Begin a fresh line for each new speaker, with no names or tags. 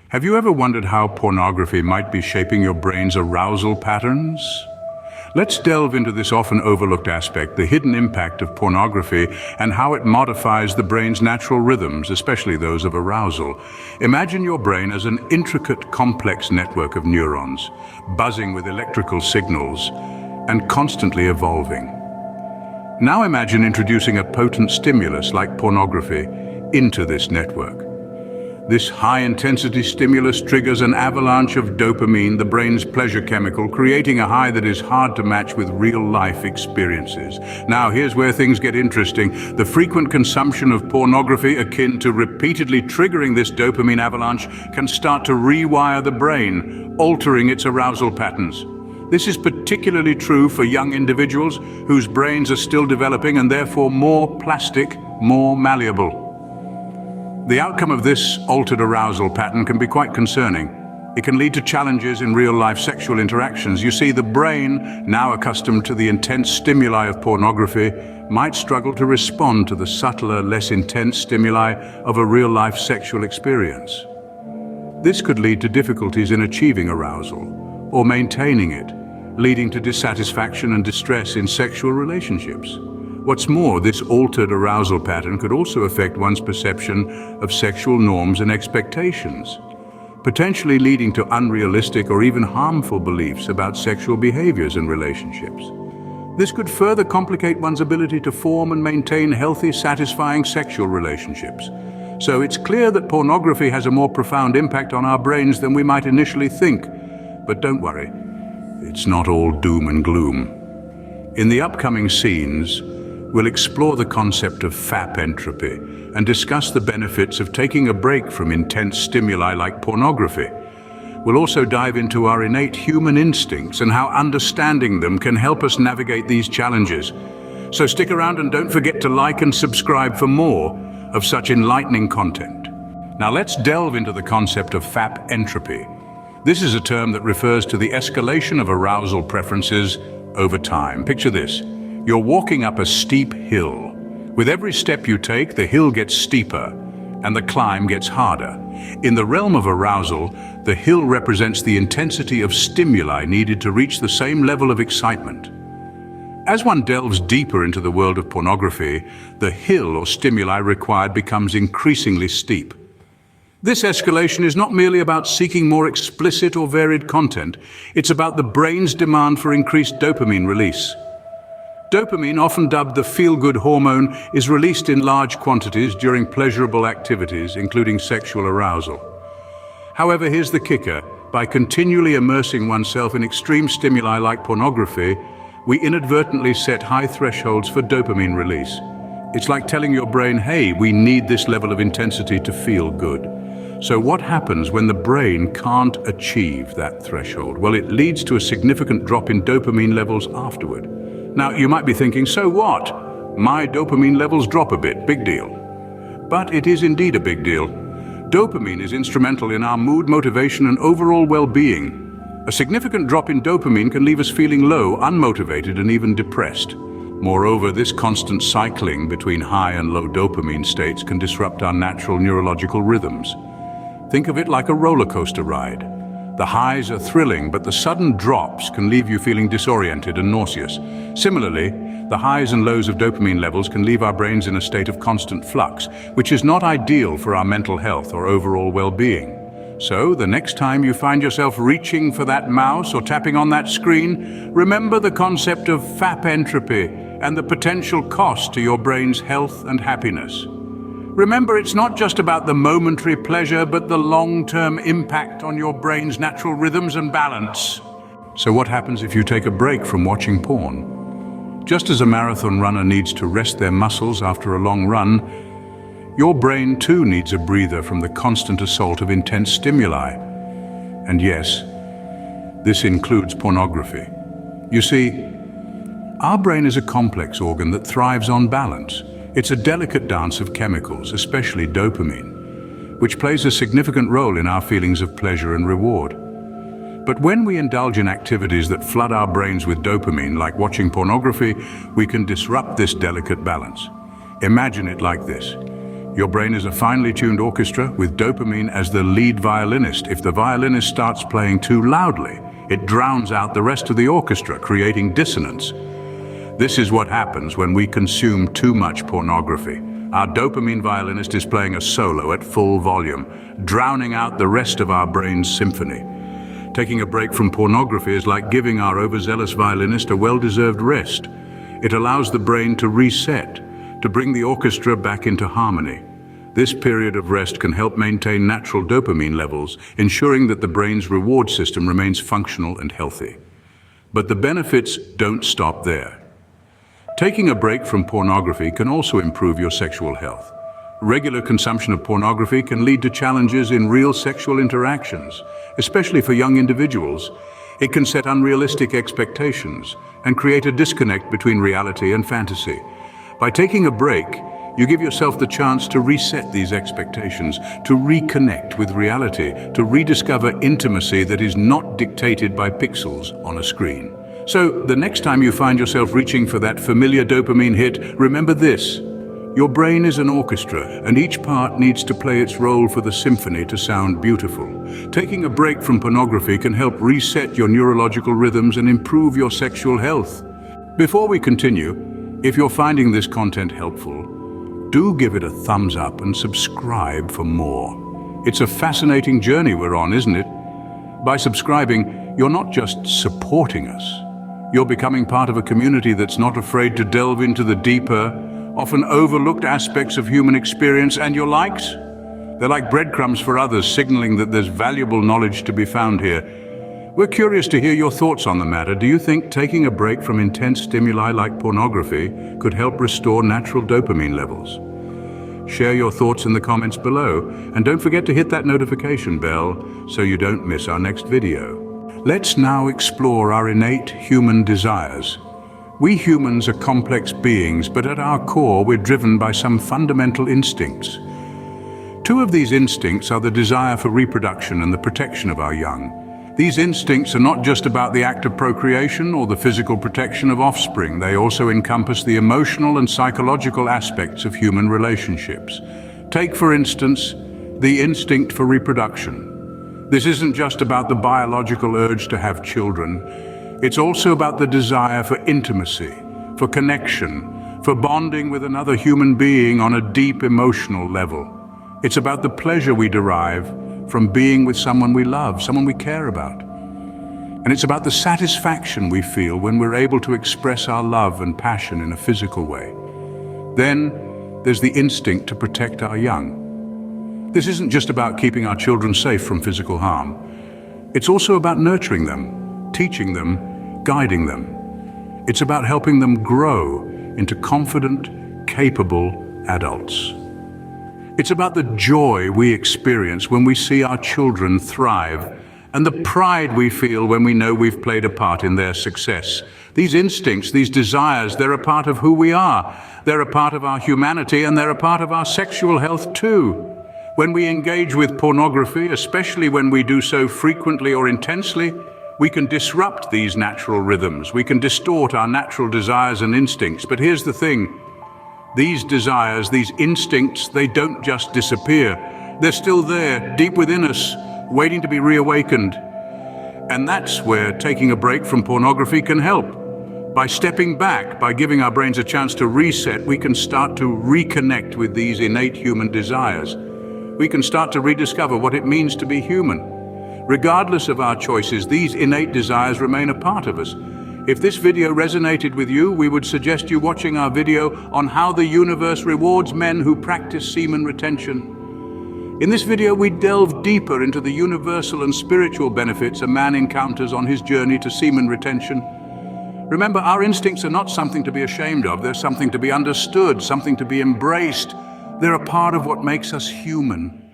Have you ever wondered how pornography might be shaping your brain's arousal patterns? Let's delve into this often overlooked aspect, the hidden impact of pornography and how it modifies the brain's natural rhythms, especially those of arousal. Imagine your brain as an intricate, complex network of neurons, buzzing with electrical signals and constantly evolving. Now imagine introducing a potent stimulus like pornography into this network. This high-intensity stimulus triggers an avalanche of dopamine, the brain's pleasure chemical, creating a high that is hard to match with real-life experiences. Now, here's where things get interesting. The frequent consumption of pornography, akin to repeatedly triggering this dopamine avalanche, can start to rewire the brain, altering its arousal patterns. This is particularly true for young individuals whose brains are still developing and therefore more plastic, more malleable. The outcome of this altered arousal pattern can be quite concerning. It can lead to challenges in real-life sexual interactions. You see, the brain, now accustomed to the intense stimuli of pornography, might struggle to respond to the subtler, less intense stimuli of a real-life sexual experience. This could lead to difficulties in achieving arousal or maintaining it, leading to dissatisfaction and distress in sexual relationships. What's more, this altered arousal pattern could also affect one's perception of sexual norms and expectations, potentially leading to unrealistic or even harmful beliefs about sexual behaviors and relationships. This could further complicate one's ability to form and maintain healthy, satisfying sexual relationships. So it's clear that pornography has a more profound impact on our brains than we might initially think. But don't worry, it's not all doom and gloom. In the upcoming scenes, we'll explore the concept of FAP entropy and discuss the benefits of taking a break from intense stimuli like pornography. We'll also dive into our innate human instincts and how understanding them can help us navigate these challenges. So stick around and don't forget to like and subscribe for more of such enlightening content. Now let's delve into the concept of FAP entropy. This is a term that refers to the escalation of arousal preferences over time. Picture this. You're walking up a steep hill. With every step you take, the hill gets steeper and the climb gets harder. In the realm of arousal, the hill represents the intensity of stimuli needed to reach the same level of excitement. As one delves deeper into the world of pornography, the hill or stimuli required becomes increasingly steep. This escalation is not merely about seeking more explicit or varied content. It's about the brain's demand for increased dopamine release. Dopamine, often dubbed the feel-good hormone, is released in large quantities during pleasurable activities, including sexual arousal. However, here's the kicker. By continually immersing oneself in extreme stimuli like pornography, we inadvertently set high thresholds for dopamine release. It's like telling your brain, hey, we need this level of intensity to feel good. So what happens when the brain can't achieve that threshold? Well, it leads to a significant drop in dopamine levels afterward. Now, you might be thinking, so what? My dopamine levels drop a bit, big deal. But it is indeed a big deal. Dopamine is instrumental in our mood, motivation, and overall well-being. A significant drop in dopamine can leave us feeling low, unmotivated, and even depressed. Moreover, this constant cycling between high and low dopamine states can disrupt our natural neurological rhythms. Think of it like a roller coaster ride. The highs are thrilling, but the sudden drops can leave you feeling disoriented and nauseous. Similarly, the highs and lows of dopamine levels can leave our brains in a state of constant flux, which is not ideal for our mental health or overall well-being. So, the next time you find yourself reaching for that mouse or tapping on that screen, remember the concept of FAP entropy and the potential cost to your brain's health and happiness. Remember, it's not just about the momentary pleasure, but the long-term impact on your brain's natural rhythms and balance. So what happens if you take a break from watching porn? Just as a marathon runner needs to rest their muscles after a long run, your brain too needs a breather from the constant assault of intense stimuli. And yes, this includes pornography. You see, our brain is a complex organ that thrives on balance. It's a delicate dance of chemicals, especially dopamine, which plays a significant role in our feelings of pleasure and reward. But when we indulge in activities that flood our brains with dopamine, like watching pornography, we can disrupt this delicate balance. Imagine it like this. Your brain is a finely tuned orchestra with dopamine as the lead violinist. If the violinist starts playing too loudly, it drowns out the rest of the orchestra, creating dissonance. This is what happens when we consume too much pornography. Our dopamine violinist is playing a solo at full volume, drowning out the rest of our brain's symphony. Taking a break from pornography is like giving our overzealous violinist a well-deserved rest. It allows the brain to reset, to bring the orchestra back into harmony. This period of rest can help maintain natural dopamine levels, ensuring that the brain's reward system remains functional and healthy. But the benefits don't stop there. Taking a break from pornography can also improve your sexual health. Regular consumption of pornography can lead to challenges in real sexual interactions, especially for young individuals. It can set unrealistic expectations and create a disconnect between reality and fantasy. By taking a break, you give yourself the chance to reset these expectations, to reconnect with reality, to rediscover intimacy that is not dictated by pixels on a screen. So, the next time you find yourself reaching for that familiar dopamine hit, remember this. Your brain is an orchestra, and each part needs to play its role for the symphony to sound beautiful. Taking a break from pornography can help reset your neurological rhythms and improve your sexual health. Before we continue, if you're finding this content helpful, do give it a thumbs up and subscribe for more. It's a fascinating journey we're on, isn't it? By subscribing, you're not just supporting us. You're becoming part of a community that's not afraid to delve into the deeper, often overlooked aspects of human experience. And your likes? They're like breadcrumbs for others, signaling that there's valuable knowledge to be found here. We're curious to hear your thoughts on the matter. Do you think taking a break from intense stimuli like pornography could help restore natural dopamine levels? Share your thoughts in the comments below, and don't forget to hit that notification bell so you don't miss our next video. Let's now explore our innate human desires. We humans are complex beings, but at our core we're driven by some fundamental instincts. Two of these instincts are the desire for reproduction and the protection of our young. These instincts are not just about the act of procreation or the physical protection of offspring. They also encompass the emotional and psychological aspects of human relationships. Take, for instance, the instinct for reproduction. This isn't just about the biological urge to have children. It's also about the desire for intimacy, for connection, for bonding with another human being on a deep emotional level. It's about the pleasure we derive from being with someone we love, someone we care about. And it's about the satisfaction we feel when we're able to express our love and passion in a physical way. Then there's the instinct to protect our young. This isn't just about keeping our children safe from physical harm. It's also about nurturing them, teaching them, guiding them. It's about helping them grow into confident, capable adults. It's about the joy we experience when we see our children thrive, and the pride we feel when we know we've played a part in their success. These instincts, these desires, they're a part of who we are. They're a part of our humanity, and they're a part of our sexual health too. When we engage with pornography, especially when we do so frequently or intensely, we can disrupt these natural rhythms. We can distort our natural desires and instincts. But here's the thing. These desires, these instincts, they don't just disappear. They're still there, deep within us, waiting to be reawakened. And that's where taking a break from pornography can help. By stepping back, by giving our brains a chance to reset, we can start to reconnect with these innate human desires. We can start to rediscover what it means to be human. Regardless of our choices, these innate desires remain a part of us. If this video resonated with you, we would suggest you watching our video on how the universe rewards men who practice semen retention. In this video, we delve deeper into the universal and spiritual benefits a man encounters on his journey to semen retention. Remember, our instincts are not something to be ashamed of. They're something to be understood, something to be embraced. They're a part of what makes us human.